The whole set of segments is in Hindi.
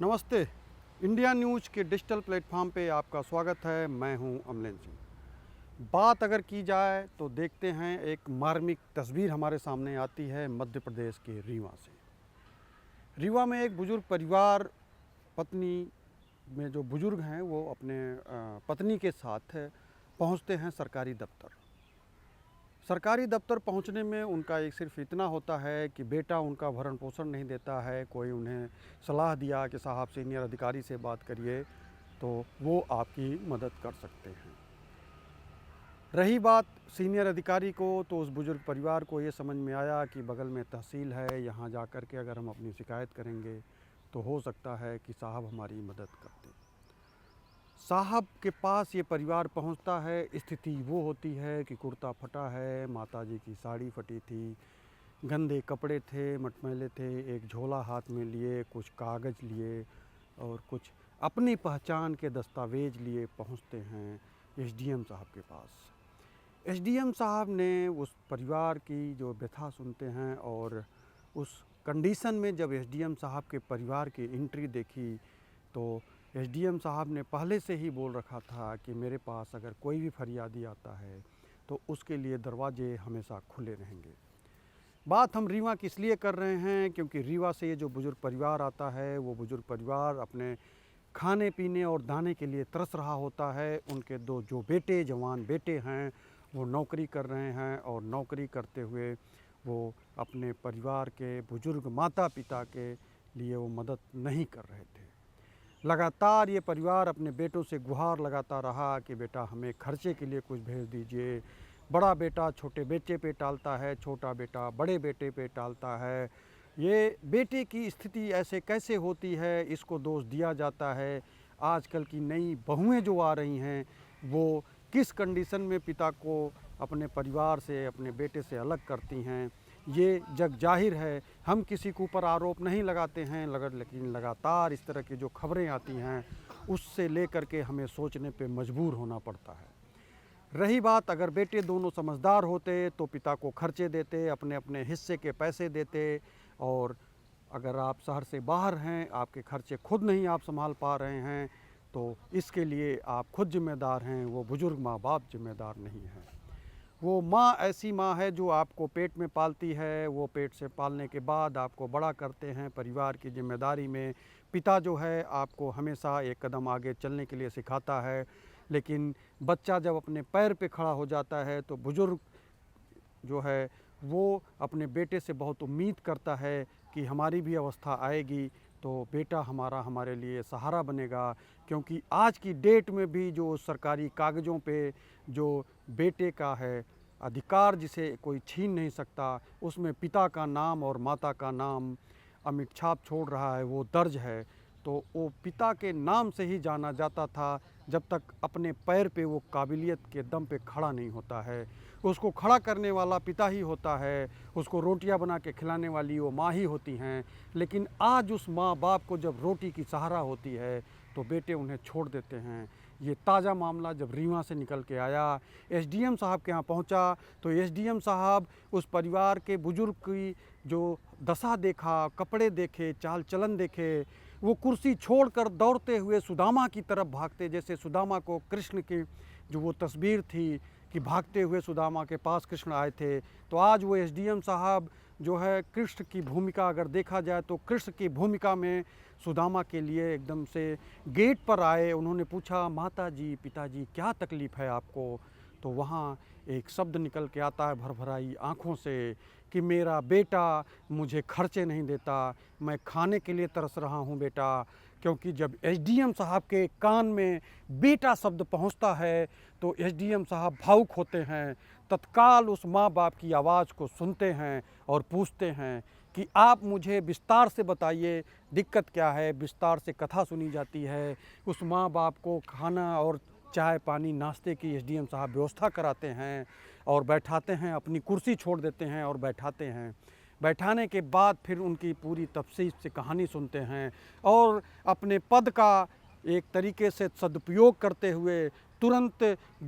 नमस्ते। इंडिया न्यूज़ के डिजिटल प्लेटफॉर्म पे आपका स्वागत है। मैं हूं अमलेन सिंह। बात अगर की जाए तो देखते हैं एक मार्मिक तस्वीर हमारे सामने आती है मध्य प्रदेश के रीवा से। रीवा में एक बुजुर्ग परिवार, पत्नी में जो बुजुर्ग हैं वो अपने पत्नी के साथ पहुंचते हैं सरकारी दफ्तर। सरकारी दफ्तर पहुंचने में उनका एक सिर्फ इतना होता है कि बेटा उनका भरण पोषण नहीं देता है। कोई उन्हें सलाह दिया कि साहब सीनियर अधिकारी से बात करिए तो वो आपकी मदद कर सकते हैं। रही बात सीनियर अधिकारी को, तो उस बुजुर्ग परिवार को ये समझ में आया कि बगल में तहसील है, यहाँ जा कर के अगर हम अपनी शिकायत करेंगे तो हो सकता है कि साहब हमारी मदद कर दें। साहब के पास ये परिवार पहुंचता है। स्थिति वो होती है कि कुर्ता फटा है, माताजी की साड़ी फटी थी, गंदे कपड़े थे, मटमैले थे, एक झोला हाथ में लिए, कुछ कागज़ लिए और कुछ अपनी पहचान के दस्तावेज लिए पहुंचते हैं एसडीएम साहब के पास। एसडीएम साहब ने उस परिवार की जो व्यथा सुनते हैं और उस कंडीशन में जब एसडीएम साहब के परिवार की एंट्री देखी तो एसडीएम साहब ने पहले से ही बोल रखा था कि मेरे पास अगर कोई भी फरियादी आता है तो उसके लिए दरवाजे हमेशा खुले रहेंगे। बात हम रीवा की इसलिए कर रहे हैं क्योंकि रीवा से ये जो बुज़ुर्ग परिवार आता है वो बुज़ुर्ग परिवार अपने खाने पीने और दाने के लिए तरस रहा होता है। उनके दो जो बेटे, जवान बेटे हैं, वो नौकरी कर रहे हैं और नौकरी करते हुए वो अपने परिवार के बुज़ुर्ग माता पिता के लिए वो मदद नहीं कर रहे थे। लगातार ये परिवार अपने बेटों से गुहार लगाता रहा कि बेटा हमें खर्चे के लिए कुछ भेज दीजिए। बड़ा बेटा छोटे बेटे पे टालता है, छोटा बेटा बड़े बेटे पे टालता है। ये बेटे की स्थिति ऐसे कैसे होती है, इसको दोष दिया जाता है। आजकल की नई बहुएं जो आ रही हैं वो किस कंडीशन में पिता को अपने परिवार से, अपने बेटे से अलग करती हैं, ये जग जाहिर है। हम किसी के ऊपर आरोप नहीं लगाते हैं, लेकिन लगातार इस तरह की जो खबरें आती हैं उससे लेकर के हमें सोचने पे मजबूर होना पड़ता है। रही बात, अगर बेटे दोनों समझदार होते तो पिता को खर्चे देते, अपने अपने हिस्से के पैसे देते। और अगर आप शहर से बाहर हैं, आपके खर्चे खुद नहीं आप संभाल पा रहे हैं तो इसके लिए आप खुद जिम्मेदार हैं, वो बुज़ुर्ग माँ बाप जिम्मेदार नहीं हैं। वो माँ ऐसी माँ है जो आपको पेट में पालती है, वो पेट से पालने के बाद आपको बड़ा करते हैं परिवार की जिम्मेदारी में। पिता जो है आपको हमेशा एक कदम आगे चलने के लिए सिखाता है, लेकिन बच्चा जब अपने पैर पे खड़ा हो जाता है तो बुज़ुर्ग जो है वो अपने बेटे से बहुत उम्मीद करता है कि हमारी भी अवस्था आएगी तो बेटा हमारा हमारे लिए सहारा बनेगा। क्योंकि आज की डेट में भी जो सरकारी कागज़ों पे जो बेटे का है अधिकार, जिसे कोई छीन नहीं सकता, उसमें पिता का नाम और माता का नाम अमिट छाप छोड़ रहा है, वो दर्ज है। तो वो पिता के नाम से ही जाना जाता था जब तक अपने पैर पे वो काबिलियत के दम पे खड़ा नहीं होता है। उसको खड़ा करने वाला पिता ही होता है, उसको रोटियां बना के खिलाने वाली वो माँ ही होती हैं। लेकिन आज उस माँ बाप को जब रोटी की सहारा होती है तो बेटे उन्हें छोड़ देते हैं। ये ताज़ा मामला जब रीवा से निकल के आया, एसडीएम साहब के यहाँ पहुँचा तो एसडीएम साहब उस परिवार के बुज़ुर्ग की जो दशा देखा, कपड़े देखे, चाल चलन देखे, वो कुर्सी छोड़कर दौड़ते हुए सुदामा की तरफ भागते, जैसे सुदामा को कृष्ण की जो वो तस्वीर थी कि भागते हुए सुदामा के पास कृष्ण आए थे। तो आज वो एसडीएम साहब जो है कृष्ण की भूमिका अगर देखा जाए तो कृष्ण की भूमिका में सुदामा के लिए एकदम से गेट पर आए। उन्होंने पूछा, माता जी, पिताजी क्या तकलीफ़ है आपको? तो वहाँ एक शब्द निकल के आता है भरभराई आँखों से कि मेरा बेटा मुझे खर्चे नहीं देता, मैं खाने के लिए तरस रहा हूँ बेटा। क्योंकि जब एसडीएम साहब के कान में बेटा शब्द पहुँचता है तो एसडीएम साहब भावुक होते हैं, तत्काल उस माँ बाप की आवाज़ को सुनते हैं और पूछते हैं कि आप मुझे विस्तार से बताइए दिक्कत क्या है। विस्तार से कथा सुनी जाती है। उस माँ बाप को खाना और चाय पानी नाश्ते की एसडीएम साहब व्यवस्था कराते हैं और बैठाते हैं, अपनी कुर्सी छोड़ देते हैं और बैठाते हैं। बैठाने के बाद फिर उनकी पूरी तफसील से कहानी सुनते हैं और अपने पद का एक तरीके से सदुपयोग करते हुए तुरंत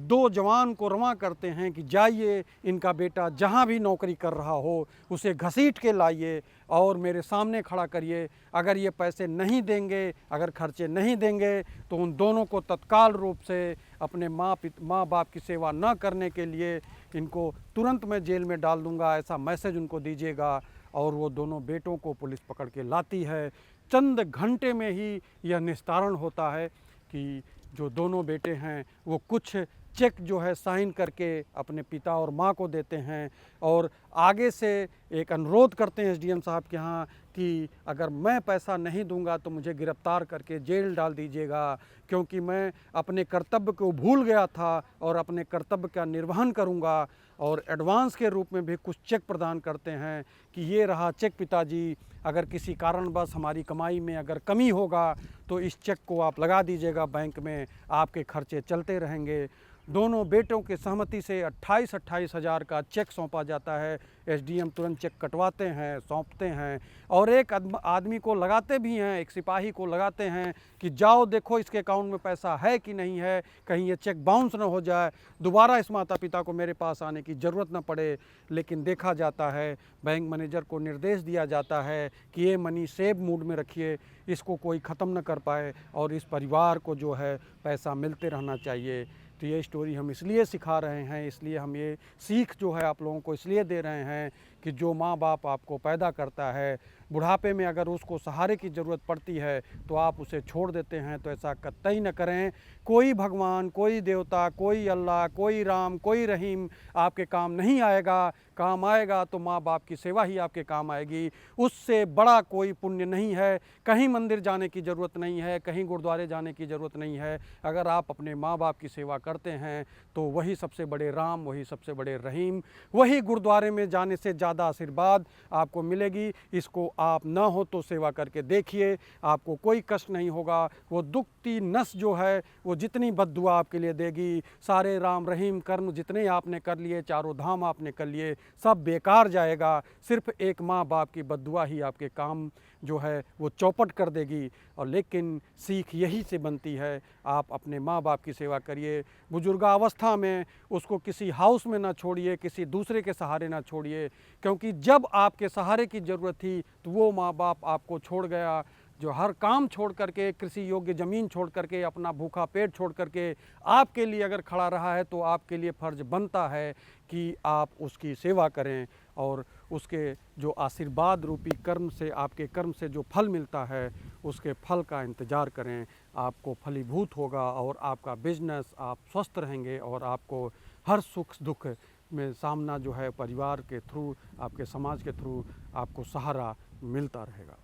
2 जवान को रवां करते हैं कि जाइए, इनका बेटा जहां भी नौकरी कर रहा हो उसे घसीट के लाइए और मेरे सामने खड़ा करिए। अगर ये पैसे नहीं देंगे, अगर खर्चे नहीं देंगे तो उन दोनों को तत्काल रूप से अपने माँ बाप की सेवा न करने के लिए इनको तुरंत मैं जेल में डाल दूंगा, ऐसा मैसेज उनको दीजिएगा। और वो दोनों बेटों को पुलिस पकड़ के लाती है। चंद घंटे में ही यह निस्तारण होता है कि जो दोनों बेटे हैं वो कुछ चेक जो है साइन करके अपने पिता और माँ को देते हैं और आगे से एक अनुरोध करते हैं एसडीएम साहब के यहाँ कि अगर मैं पैसा नहीं दूंगा तो मुझे गिरफ्तार करके जेल डाल दीजिएगा, क्योंकि मैं अपने कर्तव्य को भूल गया था और अपने कर्तव्य का निर्वहन करूंगा। और एडवांस के रूप में भी कुछ चेक प्रदान करते हैं कि ये रहा चेक पिताजी, अगर किसी कारणवश हमारी कमाई में अगर कमी होगा तो इस चेक को आप लगा दीजिएगा बैंक में, आपके खर्चे चलते रहेंगे। दोनों बेटों के सहमति से 28 हज़ार का चेक सौंपा जाता है। एसडीएम तुरंत चेक कटवाते हैं, सौंपते हैं और एक आदमी को लगाते भी हैं, एक सिपाही को लगाते हैं कि जाओ देखो इसके अकाउंट में पैसा है कि नहीं है, कहीं ये चेक बाउंस ना हो जाए, दोबारा इस माता पिता को मेरे पास आने की ज़रूरत ना पड़े। लेकिन देखा जाता है, बैंक मैनेजर को निर्देश दिया जाता है कि ये मनी सेव मूड में रखिए, इसको कोई ख़त्म न कर पाए और इस परिवार को जो है पैसा मिलते रहना चाहिए। तो ये स्टोरी हम इसलिए सिखा रहे हैं, इसलिए हम ये सीख जो है आप लोगों को इसलिए दे रहे हैं कि जो माँ बाप आपको पैदा करता है, बुढ़ापे में अगर उसको सहारे की ज़रूरत पड़ती है तो आप उसे छोड़ देते हैं, तो ऐसा कतई न करें। कोई भगवान, कोई देवता, कोई अल्लाह, कोई राम, कोई रहीम आपके काम नहीं आएगा। काम आएगा तो माँ बाप की सेवा ही आपके काम आएगी। उससे बड़ा कोई पुण्य नहीं है। कहीं मंदिर जाने की ज़रूरत नहीं है, कहीं गुरुद्वारे जाने की ज़रूरत नहीं है। अगर आप अपने माँ बाप की सेवा करते हैं तो वही सबसे बड़े राम, वही सबसे बड़े रहीम, वही गुरुद्वारे में जाने से ज़्यादा आशीर्वाद आपको मिलेगी। इसको आप न हो तो सेवा करके देखिए, आपको कोई कष्ट नहीं होगा। वो दुखती नस जो है वो जितनी बद्दुआ आपके लिए देगी, सारे राम रहीम कर्म जितने आपने कर लिए, चारों धाम आपने कर लिए, सब बेकार जाएगा। सिर्फ एक माँ बाप की बद्दुआ ही आपके काम जो है वो चौपट कर देगी। और लेकिन सीख यही से बनती है, आप अपने माँ बाप की सेवा करिए। बुजुर्गावस्था में उसको किसी हाउस में ना छोड़िए, किसी दूसरे के सहारे ना छोड़िए, क्योंकि जब आपके सहारे की ज़रूरत थी तो वो माँ बाप आपको छोड़ गया। जो हर काम छोड़ करके, कृषि योग्य ज़मीन छोड़ करके, अपना भूखा पेट छोड़ करके आपके लिए अगर खड़ा रहा है तो आपके लिए फ़र्ज़ बनता है कि आप उसकी सेवा करें और उसके जो आशीर्वाद रूपी कर्म से, आपके कर्म से जो फल मिलता है उसके फल का इंतज़ार करें। आपको फलीभूत होगा और आपका बिजनेस, आप स्वस्थ रहेंगे और आपको हर सुख दुख में सामना जो है परिवार के थ्रू, आपके समाज के थ्रू आपको सहारा मिलता रहेगा।